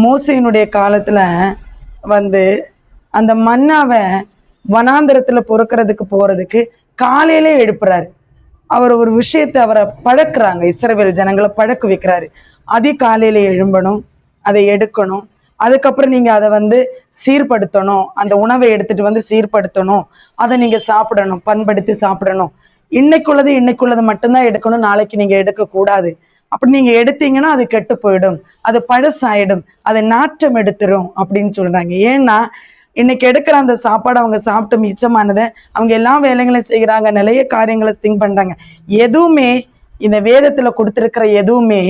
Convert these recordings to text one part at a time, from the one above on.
மோசையினுடைய காலத்துல வந்து அந்த மன்னாவை வனாந்திரத்துல பொறுக்கிறதுக்கு போறதுக்கு காலையிலே எழுப்புறாரு. அவர் ஒரு விஷயத்தை அவரை பழக்கிறாங்க, இஸ்ரவேல் ஜனங்களை பழக்க வைக்கிறாரு. அதிகாலையில எழும்பணும், அதை எடுக்கணும், அதுக்கப்புறம் நீங்க அதை வந்து சீர்படுத்தணும், அந்த உணவை எடுத்துட்டு வந்து சீர்படுத்தணும், அதை நீங்க சாப்பிடணும், பண்படுத்தி சாப்பிடணும். இன்னைக்குள்ளது மட்டும்தான் எடுக்கணும், நாளைக்கு நீங்க எடுக்கக்கூடாது. அப்படி நீங்க எடுத்தீங்கன்னா அது கெட்டு போயிடும், அது பழசாயிடும், அது நாற்றம் எடுத்துரும் அப்படின்னு சொல்றாங்க. ஏன்னா இன்னைக்கு எடுக்கிற அந்த சாப்பாடு அவங்க சாப்பிட்டு மிச்சமானதை அவங்க எல்லா வேலைகளையும் செய்கிறாங்க, நிறைய காரியங்களை திங்க் பண்றாங்க. எதுவுமே இந்த வேதத்துல கொடுத்திருக்கிற எதுவுமே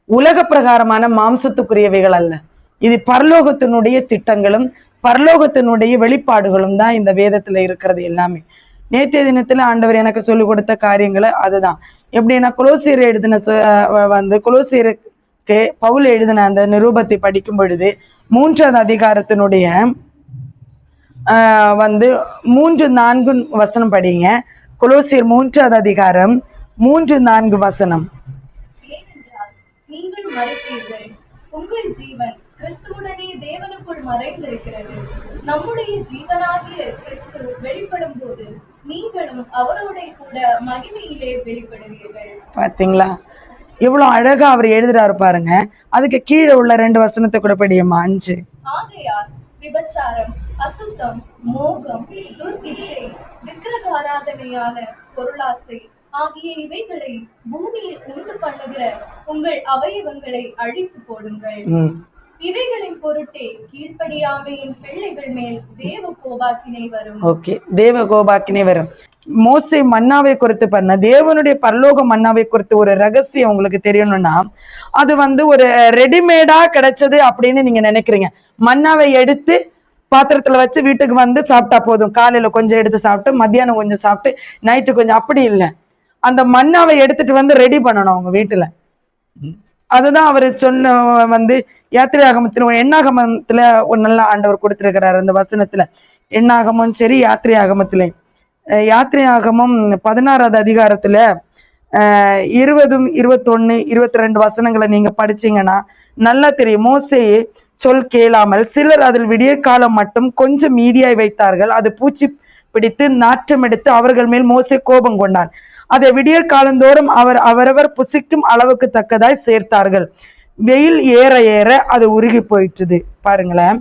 உலக பிரகாரமான மாம்சத்துக்குரியவைகள் அல்ல. இது பரலோகத்தினுடைய திட்டங்களும் பரலோகத்தினுடைய வெளிப்பாடுகளும் தான் இந்த வேதத்துல இருக்கிறது எல்லாமே. நேற்றைய தினத்துல ஆண்டவர் எனக்கு சொல்லிக் கொடுத்த காரியங்களை அதுதான். எப்படின்னா கொலோசியர் எழுதின கொலோசியருக்கு பவுல் எழுதின அந்த நிருபத்தை படிக்கும் பொழுது 3வது அதிகாரத்தினுடைய 3-4 வசனம் படிங்க. கொலோசியர் 3வது அதிகாரம் 3-4 வசனம். நீங்கள் மரித்தீர்கள், உங்கள் ஜீவன் கிறிஸ்துவுடனே தேவனுக்குள் மறைந்திருக்கிறது. நம்முடைய ஜீவனாகிய கிறிஸ்து வெளிப்படும் போது நீங்களும் அவரோட கூட மகிமையிலே வெளிப்படுவீர்கள். பாத்தீங்களா எவ்வளவு அழகா அவர் எழுதுறாரு பாருங்க. அதுக்கு கீழே உள்ள 2 வசனத்தை கூட படியம்மா. 5. ஆகையால் விபச்சாரம், அசுத்தம், மோகம், துர்இச்சை, விக்கிரக ஆராதனையான பொருளாசை ஆகிய இவைகளை பூமியில் உண்டு பண்ணுகிற உங்கள் அவயவங்களை அழித்து போடுங்கள். இவைகளின் பொருட்டே கீழ்ப்படியாமையின் பிள்ளைகள் மேல் தேவ கோபாக்கினை வரும். ஓகே, தேவ கோபாக்கினை வரும். மோசே மன்னாவை குறித்து பண்ண தேவனுடைய பரலோக மன்னாவை குறித்து ஒரு ரகசியம் உங்களுக்கு தெரியணும்னா, அது ஒரு ரெடிமேடா கிடைச்சது அப்படின்னு நீங்க நினைக்கிறீங்க. மன்னாவை எடுத்து பாத்திரத்துல வச்சு வீட்டுக்கு சாப்பிட்டா போதும். காலையில கொஞ்சம் எடுத்து சாப்பிட்டு, மத்தியானம் கொஞ்சம் சாப்பிட்டு, நைட்டு கொஞ்சம், அப்படி இல்லை. அந்த மன்னாவை எடுத்துட்டு ரெடி பண்ணணும் அவங்க வீட்டுல. அதுதான் அவர் சொன்ன யாத்திரையாகமத்துல, எண்ணாகமத்துல ஒரு நல்ல ஆண்டவர் கொடுத்திருக்கிறார் அந்த வசனத்துல. எண்ணாகமும் சரி, யாத்திரையாகமத்திலே, யாத்திரையாகமம் 16வது அதிகாரத்துல 20, 21, 22 வசனங்களை நீங்க படிச்சீங்கன்னா நல்லா தெரியும். மோசேயே சொல் கேளாமல் சிலர் அதில் விடியற்காலம் மட்டும் கொஞ்சம் மீதியாய் வைத்தார்கள். அது பூச்சி பிடித்து நாற்றம் எடுத்து அவர்கள் மேல் மோசே கோபம் கொண்டார். அதை விடியற் காலந்தோறும் அவரவர் புசிக்கும் அளவுக்கு தக்கதாய் சேர்த்தார்கள். வெயில் ஏற ஏற அது உருகி போயிட்டுது. பாருங்களேன்,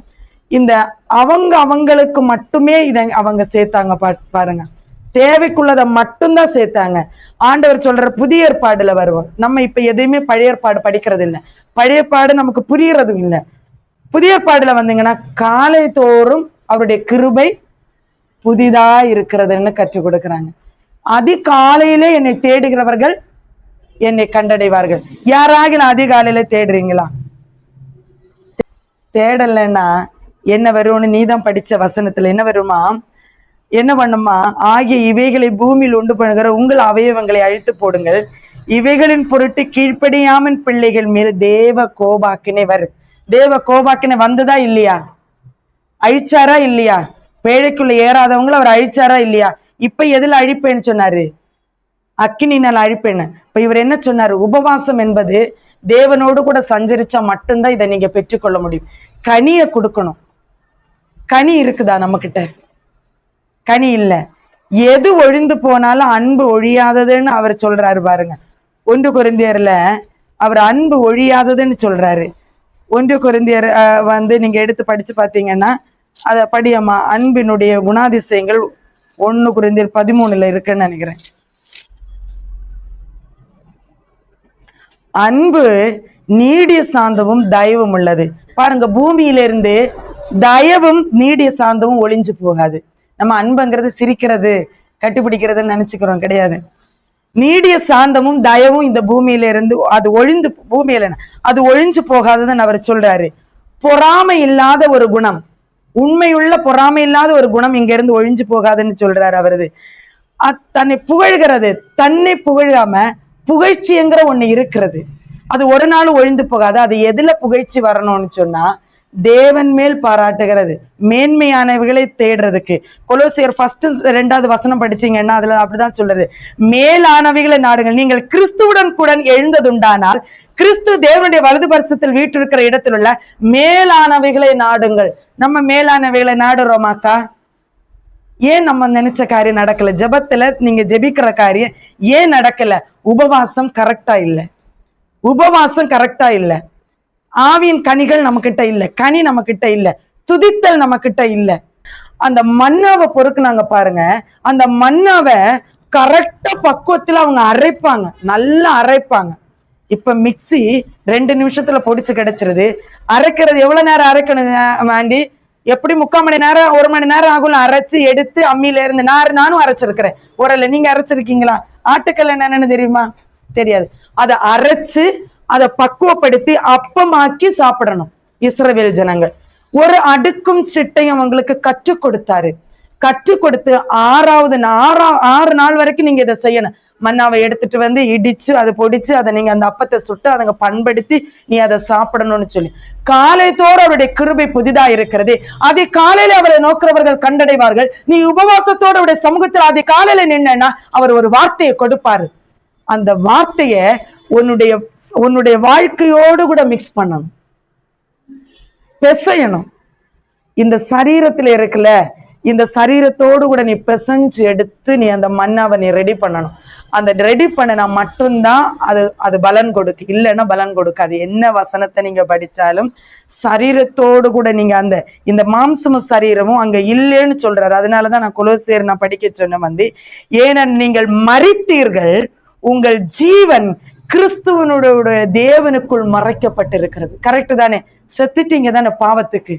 இந்த அவங்களுக்கு மட்டுமே இதை அவங்க சேர்த்தாங்க. பாருங்க, தேவைக்குள்ளதை மட்டும்தான் சேர்த்தாங்க. ஆண்டவர் சொல்ற புதிய ஏற்பாடுல வருவோம். நம்ம இப்ப எதையுமே பழைய ஏற்பாடு படிக்கிறது இல்லை, பழைய ஏற்பாடு நமக்கு புரியறதும் இல்லை. புதிய ஏற்பாடுல வந்தீங்கன்னா காலை தோறும் அவருடைய கிருபை புதிதா இருக்கிறதுன்னு கற்றுக் கொடுக்குறாங்க. அதிகாலையிலே என்னை தேடுகிறவர்கள் என்னை கண்டடைவார்கள். யாராக அதிகாலையில தேடுறீங்களா? தேடலைன்னா என்ன வரும்னு நீதான் படிச்ச வசனத்துல என்ன வருமா, என்ன பண்ணுமா, ஆகிய இவைகளை பூமியில் உண்டு பண்ணுகிற உங்கள் அவயவங்களை அழித்து போடுங்கள், இவைகளின் பொருட்டு கீழ்ப்படியாமன் பிள்ளைகள் மேல் தேவ கோபாக்கினை வரும். தேவ கோபாக்கினை வந்ததா இல்லையா? அழிச்சாரா இல்லையா? பேழைக்குள்ள ஏறாதவங்களை அவர் அழிச்சாரா இல்லையா? இப்ப எதுல அழிப்பேன்னு சொன்னாரு? அக்கினினால் அழிப்பேன்னு. இப்ப இவர் என்ன சொன்னாரு? உபவாசம் என்பது தேவனோடு கூட சஞ்சரிச்சா மட்டும்தான் இதை நீங்க பெற்றுக்கொள்ள முடியும். கனியை கொடுக்கணும். கனி இருக்குதா நம்ம கிட்ட? கனி இல்லை. எது ஒழிந்து போனாலும் அன்பு ஒழியாததுன்னு அவர் சொல்றாரு பாருங்க. 1 கொரிந்தியர்ல அவர் அன்பு ஒழியாததுன்னு சொல்றாரு. 1 கொரிந்தியர் நீங்க எடுத்து படிச்சு பார்த்தீங்கன்னா அதை படியம்மா. அன்பினுடைய குணாதிசயங்கள் 1 கொரிந்தியர் 13 இருக்குன்னு நினைக்கிறேன். அன்பு நீடிய சாந்தமும் தயவும் உள்ளது. பாருங்க, பூமியிலிருந்து தயவும் நீடிய சாந்தமும் ஒளிஞ்சு போகாது. நம்ம அன்புங்கிறது சிரிக்கிறது, கட்டுப்பிடிக்கிறதுன்னு நினைச்சுக்கிறோம், கிடையாது. நீடிய சாந்தமும் தயவும் இந்த பூமியில இருந்து அது ஒழிந்து, பூமியில அது ஒழிஞ்சு போகாததுன்னு அவர் சொல்றாரு. பொறாமை இல்லாத ஒரு குணம், உண்மையுள்ள பொறாமை இல்லாத ஒரு குணம் இங்க இருந்து ஒழிஞ்சு போகாதுன்னு சொல்றாரு அவரது. தன்னை புகழ்கிறது, தன்னை புகழாம புகழ்ச்சிங்கிற ஒண்ணு இருக்கிறது, அது ஒரு நாள் ஒழிந்து போகாது. அது எதுல புகழ்ச்சி வரணும்னு சொன்னா தேவன் மேல் பாராட்டுகிறது, மேன்மையானவைகளை தேடுறதுக்கு. கொலோசியர் 1:2 வசனம் படிச்சீங்கன்னா அதுல அப்படிதான் சொல்றது, மேலானவைகளை நாடுங்கள், நீங்கள் கிறிஸ்துவுடன் கூட எழுந்ததுண்டானால் கிறிஸ்து தேவனுடைய வலது பரிசத்தில் வீற்றிருக்கிற இடத்தில் உள்ள மேலானவைகளை நாடுங்கள். நம்ம மேலானவைகளை நாடுறோமாக்கா? ஏன் நம்ம நினைச்ச காரியம் நடக்கல? ஜெபத்துல நீங்க ஜெபிக்கிற காரியம் ஏன் நடக்கல? உபவாசம் கரெக்டா இல்ல, உபவாசம் கரெக்டா இல்ல, ஆவியின் கனிகள் நம்ம கிட்ட இல்ல, கனி நம்ம கிட்ட இல்ல, துதித்தல் நம்ம கிட்ட இல்ல. அந்த மன்னாவை பொறுக்குனாங்க பாருங்க, அந்த மன்னாவை கரெக்டா பக்குவத்துல அவங்க அரைப்பாங்க, நல்லா அரைப்பாங்க. இப்ப மிக்ஸி 2 நிமிஷத்துல பொடிச்சு கிடைச்சிருது. அரைக்கிறது எவ்வளவு நேரம் அரைக்கணுங்க ஆண்டி? எப்படி 3/4 மணி நேரம் 1 மணி நேரம் ஆகும் அரைச்சு எடுத்து அம்மியில இருந்து. நானும் அரைச்சிருக்கிறேன். உரல்ல நீங்க அரைச்சிருக்கீங்களா? ஆட்டுக்கல் என்னன்னு தெரியுமா? தெரியாது. அதை அரைச்சு அதை பக்குவப்படுத்தி அப்பமாக்கி சாப்பிடணும் இஸ்ரவேல் ஜனங்கள். ஒரு அடுக்கும் சிட்டையும் அவங்களுக்கு கற்றுக் கொடுத்தாரு. கற்றுக் கொடுத்து 6 நாள் வரைக்கும் நீங்க இதை செய்யணும். மன்னாவை எடுத்துட்டு வந்து இடிச்சு அதை பொடிச்சு அதை நீங்க அந்த அப்பத்தை சுட்டு அதை பண்படுத்தி நீ அதை சாப்பிடணும்னு சொல்லி, காலைத்தோடு அவருடைய கிருபை புதிதா இருக்கிறது. அதை காலையில அவரை நோக்கிறவர்கள் கண்டடைவார்கள். நீ உபவாசத்தோடு அவருடைய சமூகத்தில் அதை காலையில நின்னா அவர் ஒரு வார்த்தையை கொடுப்பாரு. அந்த வார்த்தைய உன்னுடைய வாழ்க்கையோடு கூட மிக்ஸ் பண்ணணும், பெசையணும். இந்த சரீரத்துல இருக்குல்ல, இந்த சரீரத்தோடு கூட நீ பெசஞ்சு எடுத்து நீ அந்த மன்னாவை நீ ரெடி பண்ணணும். அந்த ரெடி பண்ணினா மட்டும்தான் அது பலன் கொடுக்கு, இல்லைன்னா பலன் கொடுக்காது. என்ன வசனத்தை நீங்க படிச்சாலும் சரீரத்தோடு கூட நீங்க இந்த மாம்சமும் சரீரமும் அங்க இல்லைன்னு சொல்றாரு. அதனாலதான் நான் கொலோசியர் நான் படிக்க சொன்ன ஏன்னா நீங்கள் மரித்தீர்கள், உங்கள் ஜீவன் கிறிஸ்துவனுடைய தேவனுக்குள் மறைக்கப்பட்டிருக்கிறது. கரெக்ட் தானே? செத்துட்டீங்க தானே பாவத்துக்கு.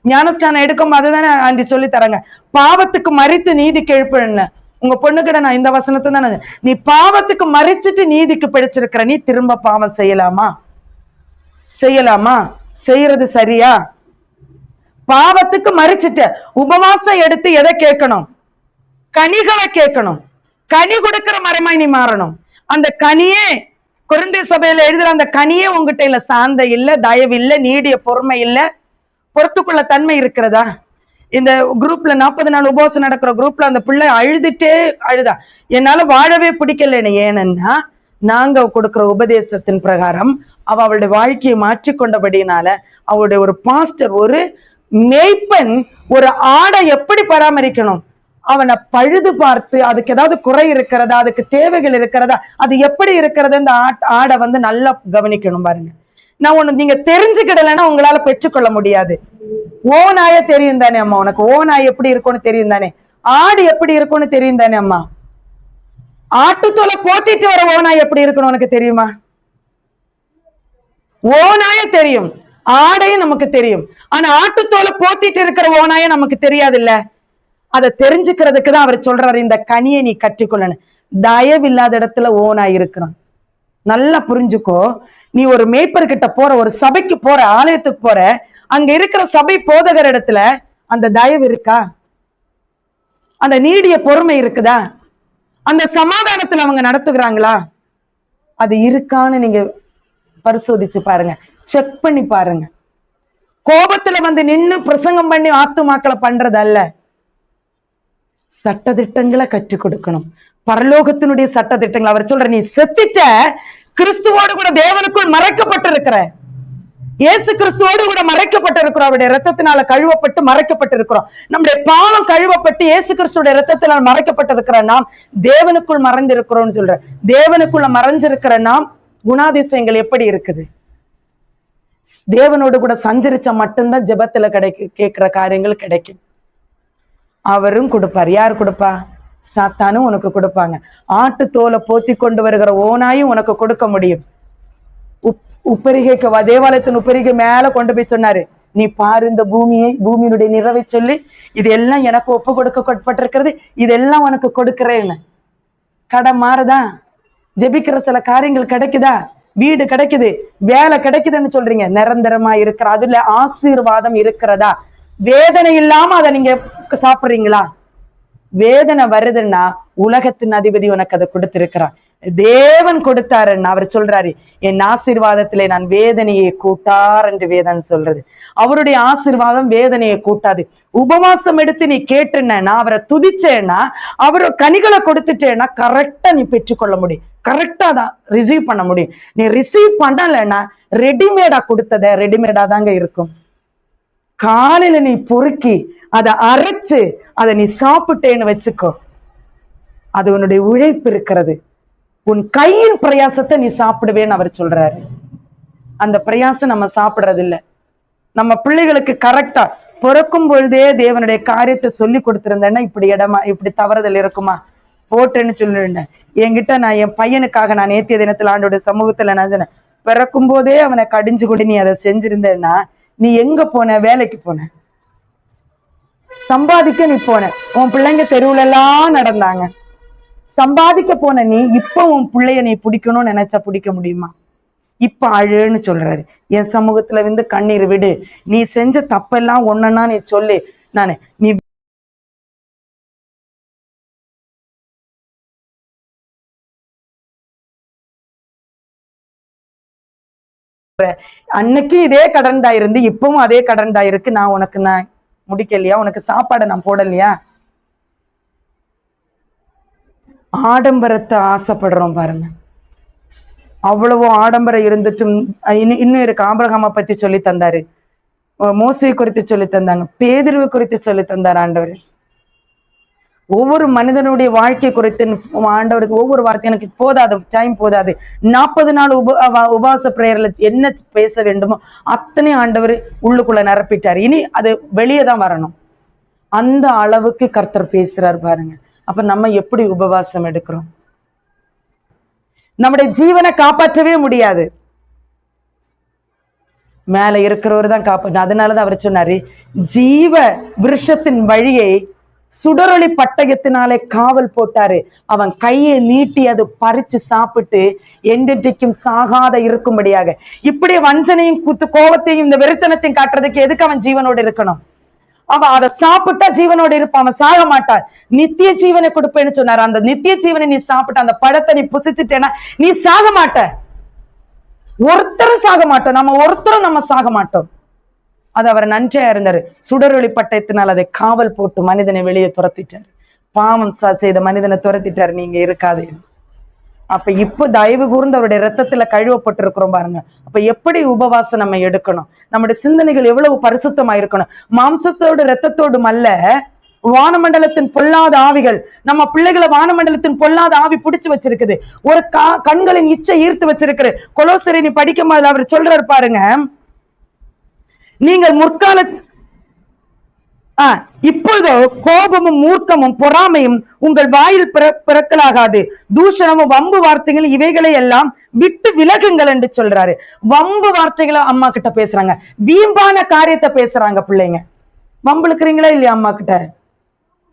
ஞானஸ்தானம் எடுக்கும் அதுதானே ஆண்டி சொல்லி தராங்க, பாவத்துக்கு மறித்து நீதிக்கு எழுப்புன்னு. உங்க பொண்ணுகிட்ட நான் இந்த வசனத்தை தானே, நீ பாவத்துக்கு மறிச்சுட்டு நீதிக்கு பிடிச்சிருக்கிற, நீ திரும்ப பாவம் செய்யலாமா? செய்யறது சரியா? பாவத்துக்கு மறிச்சுட்ட உபவாசம் எடுத்து எதை கேட்கணும்? கனிகளை கேட்கணும். கனி கொடுக்கிற மரமாய் நீ மாறணும். அந்த கனியே கொரிந்திய சபையில எழுதுற அந்த கனியே உங்ககிட்ட இல்ல. சாந்த இல்ல, தயவு இல்ல, நீடிய பொறுமை இல்ல, பொறுத்துக்குள்ள தன்மை இருக்கிறதா? இந்த குரூப்ல 40 நாள் உபவாசம் நடக்கிற குரூப்ல அந்த பிள்ளை அழுதா, என்னால வாழவே பிடிக்கல. ஏன்னா நாங்க கொடுக்கிற உபதேசத்தின் பிரகாரம் அவளுடைய வாழ்க்கையை மாற்றிக்கொண்டபடினால, அவளுடைய ஒரு பாஸ்டர், ஒரு மேய்ப்பன் ஒரு ஆடை எப்படி பராமரிக்கணும், அவனை பழுது பார்த்து அதுக்கு ஏதாவது குறை இருக்கிறதா, அதுக்கு தேவைகள் இருக்கிறதா, அது எப்படி இருக்கிறது, அந்த ஆடை நல்லா கவனிக்கணும். பாருங்க, நான் ஒண்ணு நீங்க தெரிஞ்சுக்கிடலைன்னா உங்களால பெற்றுக்கொள்ள முடியாது. ஓநாய தெரியும் தானே அம்மா? உனக்கு ஓநாய் எப்படி இருக்கும்னு தெரியும் தானே? ஆடு எப்படி இருக்கும்னு தெரியும் தானே அம்மா? ஆட்டுத்தோலை போத்திட்டு வர ஓநாய் எப்படி இருக்கணும் உனக்கு தெரியுமா? ஓநாய தெரியும், ஆடையும் நமக்கு தெரியும். ஆனா ஆட்டுத்தோலை போத்திட்டு இருக்கிற ஓநாய நமக்கு தெரியாது இல்ல. அதை தெரிஞ்சுக்கிறதுக்கு தான் அவர் சொல்றாரு, இந்த கனியை நீ கற்றுக்கொள்ளணும். தயவில்லாத இடத்துல ஓநாய் இருக்கிறான். நல்லா புரிஞ்சுக்கோ. நீ ஒரு மேய்ப்பர்கிட்ட போற, ஒரு சபைக்கு போற, ஆலயத்துக்கு போற, அங்க இருக்கிற சபை போதகர் இடத்துல அந்த தயவு இருக்கா? அந்த நீடிய பொறுமை இருக்குதா? அந்த சமாதானத்துல அவங்க நடத்துகிறாங்களா? அது இருக்கான்னு நீங்க பரிசோதிச்சு பாருங்க, செக் பண்ணி பாருங்க. கோபத்துல நின்னு பிரசங்கம் பண்ணி ஆத்துமாக்களை பண்றது அல்ல, சட்டதிட்டங்களை கற்றுக் கொடுக்கணும். பரலோகத்தினுடைய சட்டதிட்டங்கள். அவர் சொல்ற, நீ செத்துட்ட, கிறிஸ்துவோடு கூட தேவனுக்குள் மறைக்கப்பட்டிருக்கிற, இயேசு கிறிஸ்துவோடு கூட மறைக்கப்பட்டிருக்கிறோம். அவருடைய ரத்தத்தினால கழுவப்பட்டு மறைக்கப்பட்டிருக்கிறோம். நம்முடைய பாவம் கழுவப்பட்டு இயேசு கிறிஸ்துவோட ரத்தத்தினால் மறைக்கப்பட்டிருக்கிற நாம் தேவனுக்குள் மறைந்திருக்கிறோம் சொல்ற. தேவனுக்குள்ள மறைஞ்சிருக்கிற நாம் குணாதிசயங்கள் எப்படி இருக்குது? தேவனோடு கூட சஞ்சரிச்சா மட்டும்தான் ஜெபத்துல கேட்கிற காரியங்கள் கிடைக்கும். அவரும் கொடுப்பார். யார் கொடுப்பா? சாத்தானும் உனக்கு கொடுப்பாங்க. ஆட்டு தோலை போத்தி கொண்டு வருகிற ஓனாயும் உனக்கு கொடுக்க முடியும். உப்பரிகைக்கு தேவாலயத்தின் உப்பரிகை மேல கொண்டு போய் சொன்னாரு, நீ பாரு இந்த பூமியை, பூமியினுடைய நிறைவை சொல்லி, இது எல்லாம் எனக்கு ஒப்பு கொடுக்கப்பட்டிருக்கிறது, இதெல்லாம் உனக்கு கொடுக்கிறேன்னு. கடை மாறுதா? ஜெபிக்கிற சில காரியங்கள் கிடைக்குதா? வீடு கிடைக்குது, வேலை கிடைக்குதுன்னு சொல்றீங்க, நிரந்தரமா இருக்கிற அதுல ஆசீர்வாதம் இருக்கிறதா? வேதனை இல்லாம அதை நீங்க சாப்பிடுறீங்களா? வேதனை வருதுன்னா உலகத்தின் அதிபதி உனக்கு அதை கொடுத்திருக்கிறான். தேவன் கொடுத்தாருன்னு அவர் சொல்றாரு, என் ஆசீர்வாதத்திலே நான் வேதனையை கூட்டார் என்று வேதம் சொல்றது. அவருடைய ஆசீர்வாதம் வேதனையை கூட்டாது. உபவாசம் எடுத்து நீ கேட்டுனா, அவரை துதிச்சேன்னா, அவரு கனிகளை கொடுத்துட்டேன்னா கரெக்டா நீ பெற்றுக்கொள்ள முடியும். கரெக்டா தான் ரிசீவ் பண்ண முடியும். நீ ரிசீவ் பண்ணலைன்னா ரெடிமேடா கொடுத்தத ரெடிமேடா தாங்க இருக்கும். காலையில நீ பொறுக்கி அதை அரைச்சு அதை நீ சாப்பிட்டேன்னு வச்சுக்கோ, அது உன்னுடைய உழைப்பு இருக்கிறது. உன் கையின் பிரயாசத்தை நீ சாப்பிடுவேன்னு அவர் சொல்றாரு. அந்த பிரயாசம் நம்ம சாப்பிடுறது இல்லை. நம்ம பிள்ளைகளுக்கு கரெக்டா பிறக்கும் பொழுதே தேவனுடைய காரியத்தை சொல்லி கொடுத்திருந்தேன்னா இப்படி இடமா இப்படி தவறுதல் இருக்குமா போட்டேன்னு சொல்லிருந்தேன். என்கிட்ட நான் என் பையனுக்காக நான் நேத்திய தினத்துல ஆண்டோட சமூகத்துல நான் சொன்னேன், பிறக்கும் போதே அவனை கடிஞ்சு கொண்டு நீ அதை செஞ்சிருந்தேன்னா நீ எங்க போன? வேலைக்கு போன, சம்பாதிக்க நீ போன. உன் பிள்ளைங்க தெருவுல எல்லாம் நடந்தாங்க, சம்பாதிக்க போன நீ இப்ப உன் பிள்ளைய நீ பிடிக்கணும்னு நினைச்சா பிடிக்க முடியுமா? இப்ப அழுன்னு சொல்றாரு, என் சமூகத்துல வந்து கண்ணீர் விடு, நீ செஞ்ச தப்பெல்லாம் ஒண்ணுன்னா நீ சொல்லு, நானு நீ அன்னைக்கு இதே கடன் தான் இருந்து இப்பவும் அதே கடன் தான் இருக்கு. நான் உனக்கு நான் முடிக்கலையா? உனக்கு சாப்பாடை நான் போடலையா? ஆடம்பரத்தை ஆசைப்படுறோம் பாருங்க. அவ்வளவு ஆடம்பரம் இருந்துட்டும் இன்னும் இருக்கு. ஆபிரகாமை பத்தி சொல்லி தந்தாரு, மோசே குறித்து சொல்லி தந்தாங்க, பேதுருவை குறித்து சொல்லி தந்தார் ஆண்டவர். ஒவ்வொரு மனிதனுடைய வாழ்க்கை குறித்து ஆண்டவர் ஒவ்வொரு வார்த்தை எனக்கு போதாது, டைம் போதாது. 40 நாள் உபவாச பிரேயர்ல என்ன பேச வேண்டுமோ அத்தனை ஆண்டவர் உள்ளுக்குள்ள நிரப்பிட்டார். இனி அது வெளியே தான் வரணும். அந்த அளவுக்கு கர்த்தர் பேசுறார் பாருங்க. அப்ப நம்ம எப்படி உபவாசம் எடுக்கிறோம்? நம்முடைய ஜீவனை காப்பாற்றவே முடியாது, மேல இருக்கிறவர் தான் காப்பாற்ற. அதனாலதான் அவர் சொன்னாரு, ஜீவ விருஷத்தின் வழியை சுடரொளி பட்டயத்தினாலே காவல் போட்டாரு. அவன் கையை நீட்டி அது பறிச்சு சாப்பிட்டு என்றைக்கும் சாகாத இருக்கும்படியாக. இப்படி வஞ்சனையும் கோபத்தையும் இந்த வெறித்தனத்தையும் காட்டுறதுக்கு எதுக்கு அவன் ஜீவனோடு இருக்கணும்? அவன் அதை சாப்பிட்டா ஜீவனோடு இருப்பான், அவன் சாக மாட்டான். நித்திய ஜீவனை கொடுப்பேன்னு சொன்னார். அந்த நித்திய ஜீவனை நீ சாப்பிட்ட, அந்த பழத்தை நீ புசிச்சுட்டேன்னா நீ சாக மாட்ட. ஒருத்தரும் சாக மாட்டோம், நம்ம ஒருத்தரும் நம்ம சாக மாட்டோம். அது அவர் நன்றியா இருந்தாரு. சுடரொளி பட்டயத்தினால் அதை காவல் போட்டு மனிதனை வெளியே துரத்திட்டாரு. பாவம் செய்த மனிதனை துரத்திட்டாரு, நீங்க இருக்காது. அப்ப இப்ப தயவு கூர்ந்து அவருடைய ரத்தத்துல கழுவப்பட்டிருக்கிறோம் பாருங்க. அப்ப எப்படி உபவாசம் நம்ம எடுக்கணும்? நம்முடைய சிந்தனைகள் எவ்வளவு பரிசுத்தமா இருக்கணும். மாம்சத்தோடு ரத்தத்தோடு அல்ல, வானமண்டலத்தின் பொல்லாத ஆவிகள் நம்ம பிள்ளைகளை வானமண்டலத்தின் பொல்லாத ஆவி பிடிச்சு வச்சிருக்குது. ஒரு கண்களின் இச்சை ஈர்த்து வச்சிருக்கிற கொலோசரை நீ படிக்கும் போது அவர் சொல்றாரு பாருங்க, நீங்கள் முற்கால இப்பொழுதோ கோபமும் மூர்க்கமும் பொறாமையும் உங்கள் வாயில் பிறக்கலாகாது, தூஷணமும் வம்பு வார்த்தைகள் இவைகளை எல்லாம் விட்டு விலகுங்கள் என்று சொல்றாரு. வம்பு வார்த்தைகளை அம்மா கிட்ட பேசுறாங்க, வீம்பான காரியத்தை பேசுறாங்க பிள்ளைங்க. வம்பு இருக்கிறீங்களா இல்லையா? அம்மா கிட்ட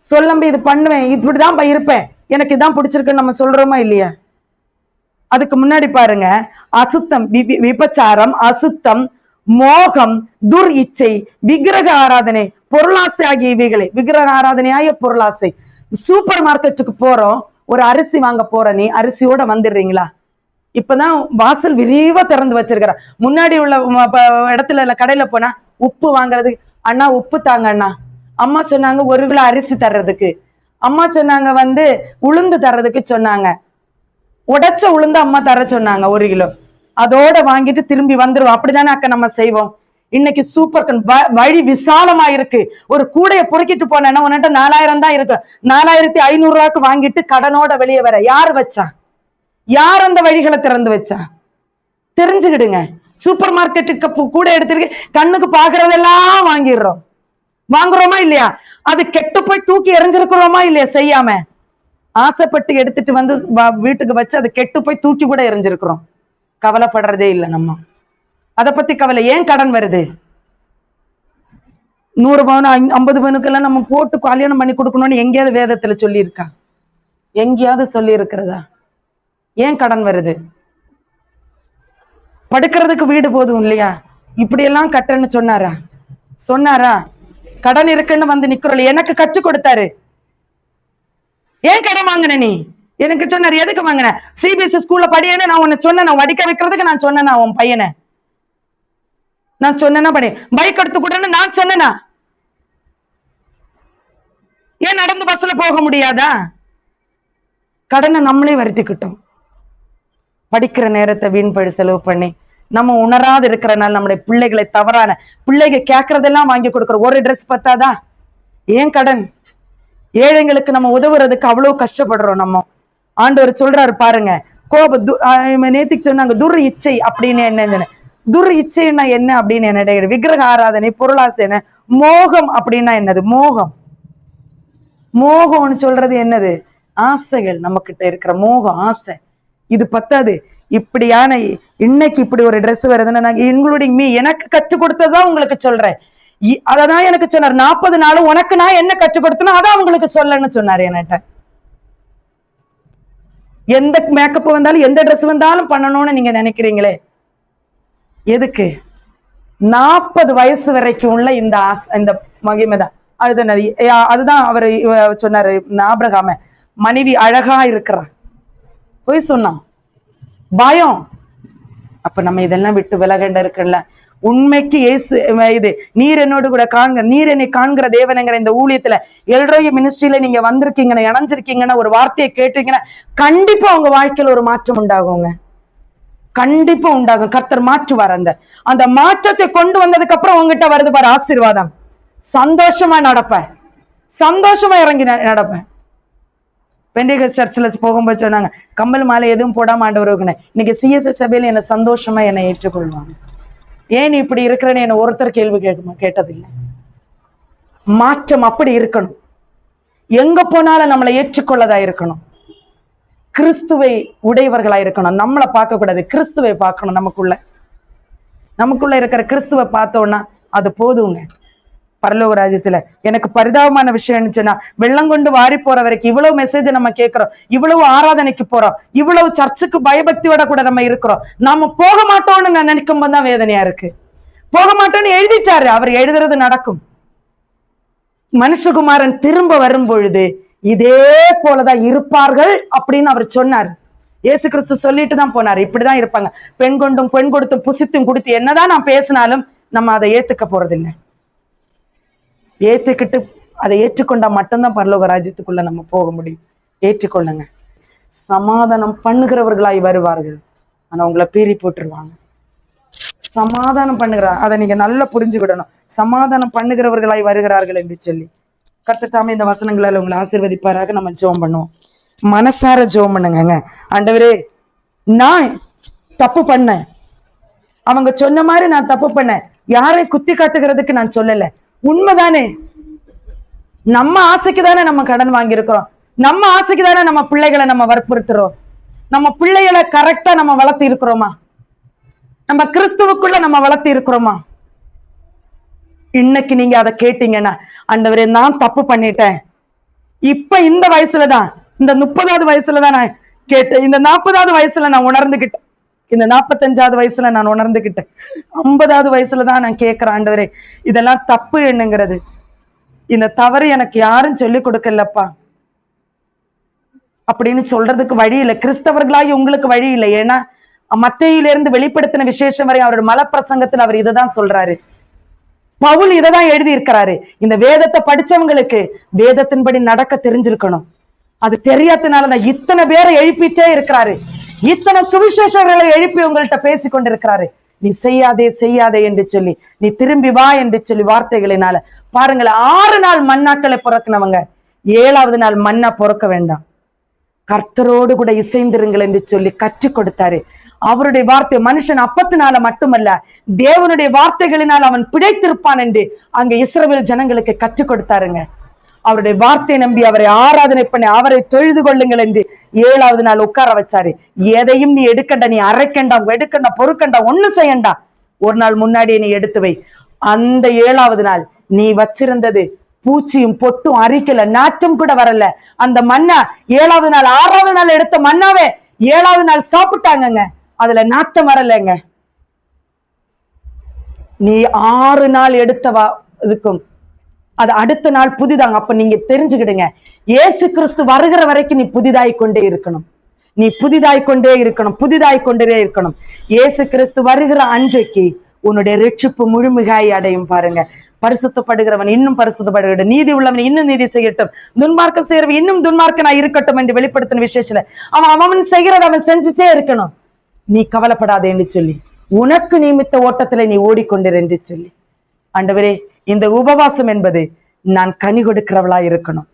சொல்லம்பி இது பண்ணுவேன், இப்படிதான் இருப்பேன், எனக்கு இதான் பிடிச்சிருக்குன்னு நம்ம சொல்றோமா இல்லையா? அதுக்கு முன்னாடி பாருங்க, அசுத்தம், விபச்சாரம், அசுத்தம், மோகம், துர் இச்சை, விக்கிரக ஆராதனை, பொருளாசை ஆகிய இவைகளை. விக்கிரக ஆராதனையாய பொருளாசை. சூப்பர் மார்க்கெட்டுக்கு போறோம், ஒரு அரிசி வாங்க போற, நீ அரிசியோட வந்துடுறீங்களா? இப்பதான் வாசல் விரிவா திறந்து வச்சிருக்கிற. முன்னாடி உள்ள இடத்துல கடையில போனா உப்பு வாங்குறது, அண்ணா உப்பு தாங்க அண்ணா. அம்மா சொன்னாங்க 1 கிலோ அரிசி தர்றதுக்கு. அம்மா சொன்னாங்க உளுந்து தர்றதுக்கு சொன்னாங்க. உடைச்ச உளுந்து அம்மா தர சொன்னாங்க 1 கிலோ. அதோட வாங்கிட்டு திரும்பி வந்துருவோம். அப்படித்தானே அக்கா நம்ம செய்வோம். இன்னைக்கு சூப்பர் வழி விசாலமா இருக்கு. ஒரு கூடைய பொறுக்கிட்டு போனா உன்கிட்ட 4000 தான் இருக்கு. 4500 ரூபாய்க்கு வாங்கிட்டு கடனோட வெளியே வர யார் வச்சா? யார் அந்த வழிகளை திறந்து வச்சா? தெரிஞ்சுக்கிடுங்க. சூப்பர் மார்க்கெட்டுக்கு கூட எடுத்துருக்கு, கண்ணுக்கு பாக்குறதெல்லாம் வாங்கிடுறோம். வாங்குறோமா இல்லையா? அது கெட்டு போய் தூக்கி எறிஞ்சிருக்கிறோமா இல்லையா? செய்யாம ஆசைப்பட்டு எடுத்துட்டு வந்து வீட்டுக்கு வச்சு அது கெட்டு போய் தூக்கி கூட எறிஞ்சிருக்கிறோம். கவலைப்படுறதே இல்லை நம்ம அதை பத்தி. கவலை ஏன்? கடன் வருது. 100 பவுன் 50 பவுனுக்கெல்லாம் நம்ம போட்டு கல்யாணம் பண்ணி கொடுக்கணும்னு எங்கேயாவது வேதத்துல சொல்லி இருக்கா? எங்கேயாவது சொல்லி இருக்கிறதா? ஏன் கடன் வருது? படுக்கிறதுக்கு வீடு போதும் இல்லையா? இப்படியெல்லாம் கட்டன்னு சொன்னாரா? கடன் இருக்குன்னு வந்து நிக்கிறோம். எனக்கு கற்றுக் கொடுத்தாரு. ஏன் கடன் வாங்கின? நீ எனக்கு சொன்னார், எதுக்கு வாங்கினேன்? சிபிஎஸ்சி ஸ்கூல்ல படியேன்னு நான் உன்னை சொன்னேன், நான் வடிக்க வைக்கிறதுக்கு நான் சொன்னேன், உன் பையனை நான் சொன்னேன்னா படி, பைக் எடுத்து கூடன்னு நான் சொன்னேனா? ஏன் நடந்து பஸ்ல போக முடியாதா? கடனை நம்மளே வருத்திக்கிட்டோம். படிக்கிற நேரத்தை வீண்பழி செலவு பண்ணி நம்ம உணராது இருக்கிறனால நம்முடைய பிள்ளைகளை தவறான பிள்ளைங்க கேட்கறதெல்லாம் வாங்கி கொடுக்குற. ஒரு ட்ரெஸ் பத்தாதா? ஏன் கடன்? ஏழைங்களுக்கு நம்ம உதவுறதுக்கு அவ்வளவு கஷ்டப்படுறோம். நம்ம ஆண்டவர் சொல்றாரு பாருங்க, நேத்திக்கு சொன்னாங்க துர் இச்சை அப்படின்னு என்ன, துர் இச்சைன்னா என்ன அப்படின்னு என்ன, விக்கிரக ஆராதனை, பொருளாசை, என்ன மோகம் அப்படின்னா என்னது? மோகம், மோகம்னு சொல்றது என்னது? ஆசைகள், நம்ம கிட்ட இருக்கிற மோகம், ஆசை. இது பத்தாது, இப்படியான இன்னைக்கு இப்படி ஒரு ட்ரெஸ் வருதுன்னா, நாங்க இன்க்ளூடிங் மீ, எனக்கு கற்றுக் கொடுத்ததான் உங்களுக்கு சொல்றேன். அததான் எனக்கு சொன்னார், 40 நாள் உனக்கு நான் என்ன கற்றுக் கொடுத்தனோ அதான் உங்களுக்கு சொல்லன்னு சொன்னாரு என்கிட்ட. எந்த மேக்கப் வந்தாலும் எந்த ட்ரெஸ் வந்தாலும் பண்ணணும்னு நீங்க நினைக்கிறீங்களே, எதுக்கு? 40 வயசு வரைக்கும் உள்ள இந்த இந்த மகிமைதான். அதுதான் அவரு சொன்னாரு, ஆபிரகாம மனைவி அழகா இருக்கிறான், போய் சொன்னான், பயம். அப்ப நம்ம இதெல்லாம் விட்டு விலகண்ட இருக்குல்ல. உண்மைக்கு இயேசு இது, நீர் என்னோடு கூட காண்க, நீர் என்னை காண்கிற தேவனுங்கிற இந்த ஊழியத்துல எல்ரோய மினிஸ்ட்ரியில நீங்க வந்திருக்கீங்கன்னா, இணைஞ்சிருக்கீங்கன்னா, ஒரு வார்த்தையை கேட்டீங்கன்னா கண்டிப்பா உங்க வாழ்க்கையில ஒரு மாற்றம் உண்டாகுங்க. கண்டிப்பா உண்டாகும். கர்த்தர் மாற்றுவார். அந்த மாற்றத்தை கொண்டு வந்ததுக்கு அப்புறம் உங்ககிட்ட வருது பாரு ஆசீர்வாதம். சந்தோஷமா நடப்பேன், சந்தோஷமா இறங்கி நடப்பேன். பெண்டிகஸ் சர்ச்சில் போகும்போது சொன்னாங்க, கம்மல் மாலை எதுவும் போடாம ஆண்டவருக்குன்னு. இன்னைக்கு சிஎஸ்எஸ் சபையில என்னை சந்தோஷமா என்னை ஏற்றுக்கொள்வாங்க. ஏன் நீ இப்படி இருக்கிறேன்னு என்ன ஒருத்தர் கேள்வி கேட்டதில்லை. மாற்றம் அப்படி இருக்கணும். எங்க போனாலும் நம்மளை ஏற்றுக்கொள்ளதா இருக்கணும். கிறிஸ்துவை உடையவர்களா இருக்கணும். நம்மளை பார்க்க கூடாது, கிறிஸ்துவை பார்க்கணும். நமக்குள்ள இருக்கிற கிறிஸ்துவை பார்த்தோம்னா அது போதுங்க. பரலோக ராஜ்யத்துல எனக்கு பரிதாபமான விஷயம் இருந்துச்சுன்னா, வெள்ளம் கொண்டு வாரி போற வரைக்கும் இவ்வளவு மெசேஜ் நம்ம கேட்கிறோம், இவ்வளவு ஆராதனைக்கு போறோம், இவ்வளவு சர்ச்சுக்கு பயபக்தியோட கூட நம்ம இருக்கிறோம், நாம போக மாட்டோம்னு நான் நினைக்கும் போதுதான் வேதனையா இருக்கு. போக மாட்டோம்னு எழுதிட்டாரு, அவர் எழுதுறது நடக்கும். மனுஷகுமாரன் திரும்ப வரும் பொழுது இதே போலதான் இருப்பார்கள் அப்படின்னு அவர் சொன்னார். இயேசு கிறிஸ்து சொல்லிட்டு தான் போனாரு, இப்படிதான் இருப்பாங்க, பெண் கொண்டும் பெண் கொடுத்தும் புசித்தும் குடித்து. என்னதான் நான் பேசினாலும் நம்ம அதை ஏத்துக்க போறதில்லை. ஏத்துக்கிட்டு அதை ஏற்றுக்கொண்டா மட்டும்தான் பரலோக ராஜ்யத்துக்குள்ள நம்ம போக முடியும். ஏற்றுக்கொள்ளுங்க. சமாதானம் பண்ணுகிறவர்களாய் வருவார்கள், ஆனா உங்களை பீறி போட்டுருவாங்க. சமாதானம் பண்ணுகிறார், அதை நீங்க நல்லா புரிஞ்சுக்கிடணும். சமாதானம் பண்ணுகிறவர்களாய் வருகிறார்கள் என்று சொல்லி கர்த்தர் தாமே இந்த வசனங்களால் உங்களை ஆசீர்வதிப்பாராக. நம்ம ஜெபம் பண்ணுவோம். மனசார ஜெபம் பண்ணுங்க. ஆண்டவரே, நான் தப்பு பண்ணேன், அவங்க சொன்ன மாதிரி நான் தப்பு பண்ணேன், யாரை குத்தி காட்டுகிறதுக்கு நான் சொல்லல. உண்மைதானே, நம்ம ஆசைக்கு தானே நம்ம கடன் வாங்கியிருக்கிறோம், நம்ம ஆசைக்கு தானே நம்ம பிள்ளைகளை நம்ம வற்புறுத்துறோம். நம்ம பிள்ளைகளை கரெக்டா நம்ம வளர்த்தி இருக்கிறோமா? நம்ம கிறிஸ்துவுக்குள்ள நம்ம வளர்த்தி இருக்கிறோமா? இன்னைக்கு நீங்க அதை கேட்டீங்கன்னா, ஆண்டவரே நான் தப்பு பண்ணிட்டேன், இப்ப இந்த வயசுலதான், இந்த 30வது வயசுலதான் நான் கேட்டேன், இந்த 40வது வயசுல நான் உணர்ந்துகிட்டேன், இந்த 45வது வயசுல நான் உணர்ந்துகிட்டேன், 50வது வயசுலதான் நான் கேட்கிறேன், ஆண்டவரே இதெல்லாம் தப்பு என்னங்கிறது, இந்த தவறு எனக்கு யாரும் சொல்லிக் கொடுக்கலப்பா அப்படின்னு சொல்றதுக்கு வழி இல்லை. கிறிஸ்தவர்களாகி உங்களுக்கு வழி இல்லை. ஏன்னா மத்தேயிலிருந்து வெளிப்படுத்தின விசேஷம் வரை அவரோட மலப்பிரசங்கத்தில் அவர் இதைதான் சொல்றாரு. பவுல் இதைதான் எழுதி இருக்கிறாரு. இந்த வேதத்தை படிச்சவங்களுக்கு வேதத்தின்படி நடக்க தெரிஞ்சிருக்கணும். அது தெரியாதனாலதான் இத்தனை பேரை எழுப்பிட்டே இருக்கிறாரு, இத்தனை சுவிசேஷங்களை எழுப்பி உங்கள்கிட்ட பேசி கொண்டிருக்கிறாரு. நீ செய்யாதே செய்யாதே என்று சொல்லி, நீ திரும்பி வா என்று சொல்லி வார்த்தைகளினால. பாருங்களேன், 6 நாள் மன்னாக்களை பொறுக்கினவங்க 7வது நாள் மன்னா பொறுக்க வேண்டாம், கர்த்தரோடு கூட இசைந்திருங்கள் என்று சொல்லி கற்றுக் கொடுத்தாரு. அவருடைய வார்த்தை மனுஷன் அப்பத்தினால மட்டுமல்ல, தேவனுடைய வார்த்தைகளினால் அவன் பிழைத்திருப்பான் என்று அங்க இஸ்ரவேல் ஜனங்களுக்கு கற்றுக் கொடுத்தாருங்க. அவருடைய வார்த்தையை நம்பி அவரை ஆராதனை பண்ணி அவரை தொழுது கொள்ளுங்கள் என்று 7வது நாள் உட்கார வச்சாரு. எதையும் நீ எடுக்கண்டா, நீ அரைக்கண்டா, எடுக்கண்டா, பொறுக்கண்டா, ஒண்ணும் செய்யண்டா, ஒரு நாள் முன்னாடியே நீ எடுத்து வை. அந்த 7வது நாள் நீ வச்சிருந்தது பூச்சியும் பொட்டும் அரிக்கல, நாற்றம் கூட வரல. அந்த மன்னா 7வது நாள் 6வது நாள் எடுத்த மன்னாவே 7வது நாள் சாப்பிட்டாங்கங்க, அதுல நாற்றம் வரலைங்க. நீ 6 நாள் எடுத்தவா இதுக்கும் அது அடுத்த நாள் புதிதாங்க. அப்ப நீங்க தெரிஞ்சுக்கிடுங்க, இயேசு கிறிஸ்து வருகிற வரைக்கும் நீ புதிதாய் கொண்டே இருக்கணும். நீ புதிதாய் கொண்டே இருக்கணும், புதிதாய் கொண்டே இருக்கணும். இயேசு கிறிஸ்து வருகிற அன்றைக்கு உன்னுடைய ரட்சிப்பு முழுமையாய் அடையும். பாருங்க, பரிசுத்தப்படுகிறவன் இன்னும் பரிசுத்தப்படுகிற, நீதி உள்ளவன் இன்னும் நீதி செய்யட்டும், துன்மார்க்கம் செய்யறவன் இன்னும் துன்மார்க்கனா இருக்கட்டும் என்று வெளிப்படுத்தின விசேஷத்துல அவன் செய்கிறத அவன் செஞ்சுட்டே இருக்கணும். நீ கவலைப்படாதே என்று சொல்லி, உனக்கு நியமித்த ஓட்டத்துல நீ ஓடிக்கொண்டிரு என்று சொல்லி, ஆண்டவரே இந்த உபவாசம் என்பது நான் கனி கொடுக்கிறவளா இருக்கணும்,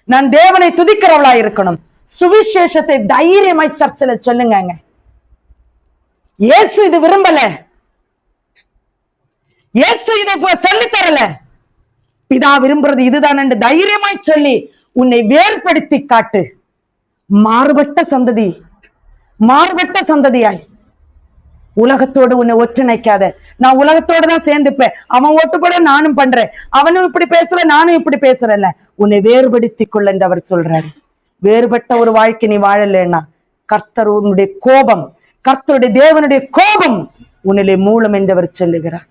நான் தேவனை துதிக்கிறவளா இருக்கணும். சுவிசேஷத்தை தைரியமாய் சர்ச்சில் சொல்லுங்க. இயேசு இது விரும்பல, இயேசு இதை சொல்லி தரல, பிதா விரும்புறது இதுதான் என்று தைரியமாய் சொல்லி உன்னை வேறுபடுத்தி காட்டு. மாறுபட்ட சந்ததி, மாறுபட்ட சந்ததியாய் உலகத்தோடு உன்னை ஒற்றுணைக்காத. நான் உலகத்தோடு தான் சேர்ந்துப்பேன், அவன் ஓட்டு போட நானும் பண்றேன், அவனும் இப்படி பேசல நானும் இப்படி பேசுறேன்ல, உன்னை வேறுபடுத்திக் கொள்ள என்று அவர் சொல்றாரு. வேறுபட்ட ஒரு வாழ்க்கை நீ வாழலைன்னா கர்த்தர் உன்னுடைய கோபம், கர்த்தருடைய தேவனுடைய கோபம் உன்னிலே மூலம் என்று அவர் சொல்லுகிறார்.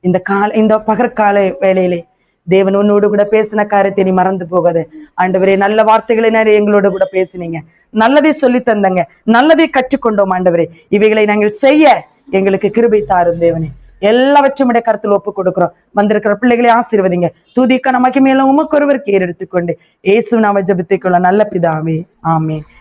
இந்த பகற்கால வேளையிலே தேவன் உன்னோடு கூட பேசின காரியத்தை நீ மறந்து போகாது. ஆண்டவரே, நல்ல வார்த்தைகளை நிறைய எங்களோட கூட பேசினீங்க, நல்லதை சொல்லி தந்தங்க, நல்லதை கற்றுக்கொண்டோம். ஆண்டவரே, இவைகளை நாங்கள் செய்ய எங்களுக்கு கிருபை தாரும் தேவனே. எல்லாவற்றும் இடைய கருத்தில் ஒப்பு கொடுக்கிறோம். வந்திருக்கிற பிள்ளைகளை ஆசீர்வதிங்க. துதிக்க நமக்கு மேலும் உமக்கு ஒருவர் கேர் எடுத்துக்கொண்டு இயேசு நாம ஜெபித்துக் கொள்ள நல்ல பிதாவே, ஆமென்.